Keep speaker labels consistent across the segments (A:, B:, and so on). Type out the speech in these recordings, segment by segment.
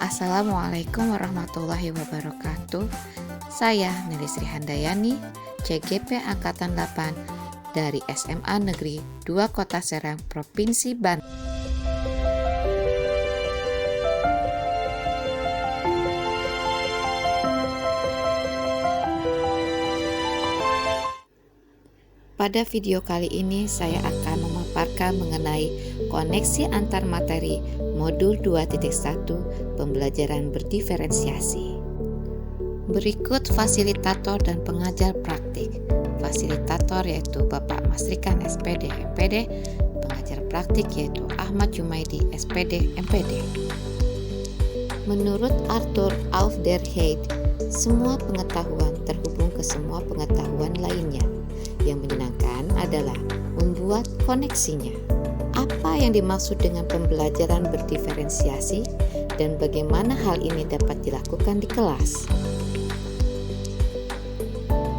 A: Assalamualaikum warahmatullahi wabarakatuh. Saya Nelly Sri Handayani, CGP Angkatan 8 dari SMA Negeri 2 Kota Serang, Provinsi Banten. Pada video kali ini saya akan memaparkan mengenai koneksi antar materi modul 2.1 pembelajaran berdiferensiasi. Berikut fasilitator dan pengajar praktik. Fasilitator yaitu Bapak Masrikan SPD MPD, pengajar praktik yaitu Ahmad Jumaidi SPD MPD. Menurut Arthur Alderheide, semua pengetahuan terhubung ke semua pengetahuan lainnya. Yang menyenangkan adalah membuat koneksinya. Apa yang dimaksud dengan pembelajaran berdiferensiasi dan bagaimana hal ini dapat dilakukan di kelas?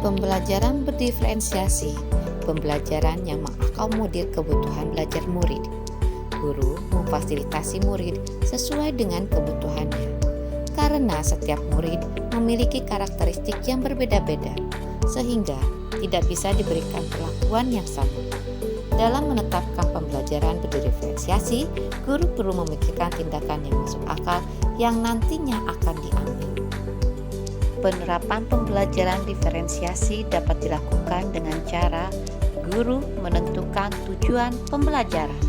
A: Pembelajaran berdiferensiasi, pembelajaran yang mengakomodir kebutuhan belajar murid. Guru memfasilitasi murid sesuai dengan kebutuhannya. Karena setiap murid memiliki karakteristik yang berbeda-beda, sehingga tidak bisa diberikan perlakuan yang sama. Dalam menetapkan pembelajaran berdiferensiasi, guru perlu memikirkan tindakan yang masuk akal yang nantinya akan diambil. Penerapan pembelajaran diferensiasi dapat dilakukan dengan cara guru menentukan tujuan pembelajaran,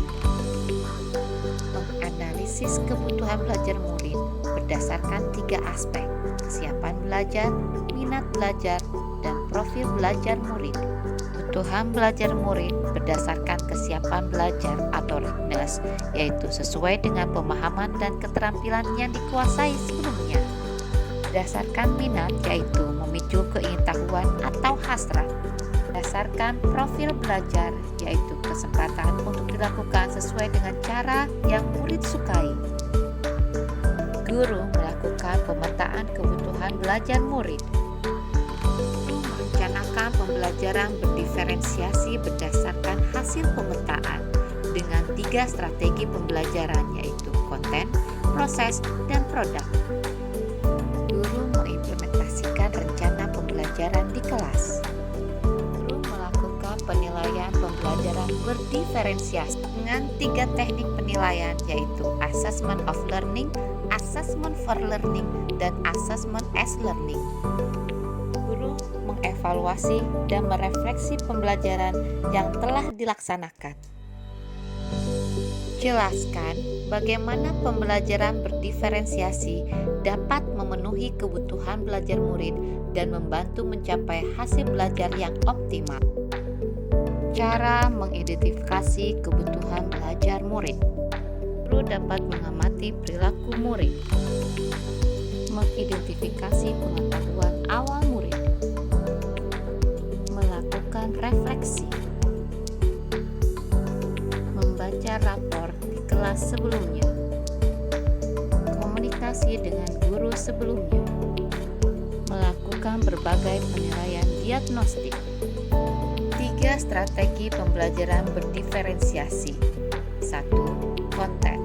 A: menganalisis kebutuhan belajar murid berdasarkan 3 aspek: kesiapan belajar, minat belajar, dan profil belajar murid. Kebutuhan belajar murid berdasarkan kesiapan belajar atau readiness, yaitu sesuai dengan pemahaman dan keterampilan yang dikuasai sebelumnya. Berdasarkan minat, yaitu memicu keingintahuan atau hasrat. Berdasarkan profil belajar, yaitu kesempatan untuk dilakukan sesuai dengan cara yang murid sukai. Guru melakukan pemetaan kebutuhan belajar murid. Merencanakan pembelajaran berdiferensiasi berdasarkan hasil pemetaan dengan 3 strategi pembelajaran, yaitu konten, proses, dan produk. Guru mengimplementasikan rencana pembelajaran di kelas. Guru melakukan penilaian pembelajaran berdiferensiasi dengan 3 teknik penilaian, yaitu assessment of learning, assessment for learning, dan assessment as learning. Guru mengevaluasi dan merefleksi pembelajaran yang telah dilaksanakan. Jelaskan bagaimana pembelajaran berdiferensiasi dapat memenuhi kebutuhan belajar murid dan membantu mencapai hasil belajar yang optimal. Cara mengidentifikasi kebutuhan belajar murid. Guru dapat mengamati perilaku murid, mengidentifikasi pengetahuan awal murid, melakukan refleksi, membaca rapor di kelas sebelumnya, komunikasi dengan guru sebelumnya, melakukan berbagai penilaian diagnostik. 3 strategi pembelajaran berdiferensiasi. 1. Konten,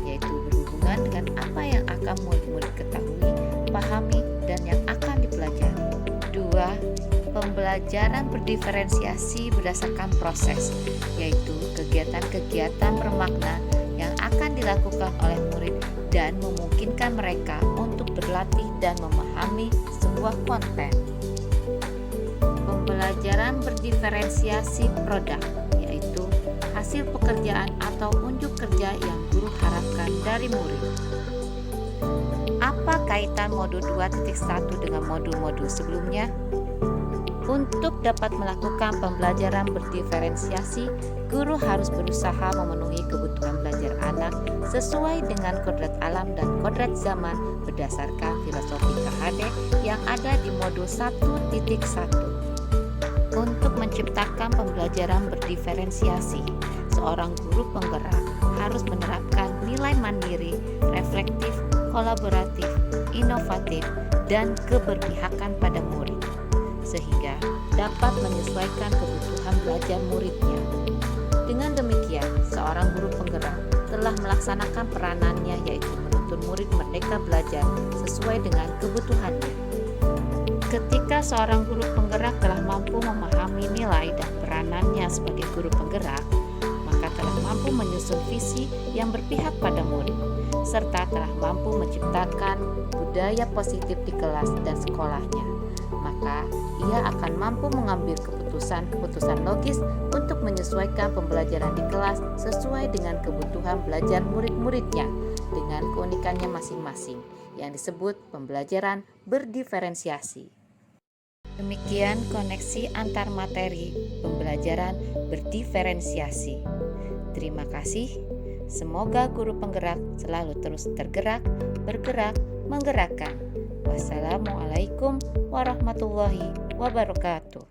A: yaitu berhubungan dengan apa yang akan murid-murid ketahui, pahami, dan yang akan dipelajari. 2. Pembelajaran berdiferensiasi berdasarkan proses, yaitu kegiatan-kegiatan bermakna yang akan dilakukan oleh murid dan memungkinkan mereka untuk berlatih dan memahami sebuah konten. Pembelajaran berdiferensiasi produk, yaitu hasil pekerjaan atau unjuk kerja yang guru harapkan dari murid. Apa kaitan modul 2.1 dengan modul-modul sebelumnya? Untuk dapat melakukan pembelajaran berdiferensiasi, guru harus berusaha memenuhi kebutuhan belajar anak sesuai dengan kodrat alam dan kodrat zaman berdasarkan filosofi KHD yang ada di modul 1.1. Untuk menciptakan pembelajaran berdiferensiasi, seorang guru penggerak harus menerapkan nilai mandiri, reflektif, kolaboratif, inovatif, dan keberpihakan pada murid, sehingga dapat menyesuaikan kebutuhan belajar muridnya. Dengan demikian, seorang guru penggerak telah melaksanakan peranannya, yaitu menuntun murid merdeka belajar sesuai dengan kebutuhannya. Ketika seorang guru penggerak telah mampu memahami nilai dan peranannya sebagai guru penggerak, maka telah mampu menyusun visi yang berpihak pada murid, serta telah mampu menciptakan budaya positif di kelas dan sekolahnya. Maka ia akan mampu mengambil keputusan logis untuk menyesuaikan pembelajaran di kelas sesuai dengan kebutuhan belajar murid-muridnya dengan keunikannya masing-masing yang disebut pembelajaran berdiferensiasi. Demikian koneksi antar materi pembelajaran berdiferensiasi. Terima kasih. Semoga guru penggerak selalu terus tergerak, bergerak, menggerakkan. Wassalamualaikum warahmatullahi wabarakatuh.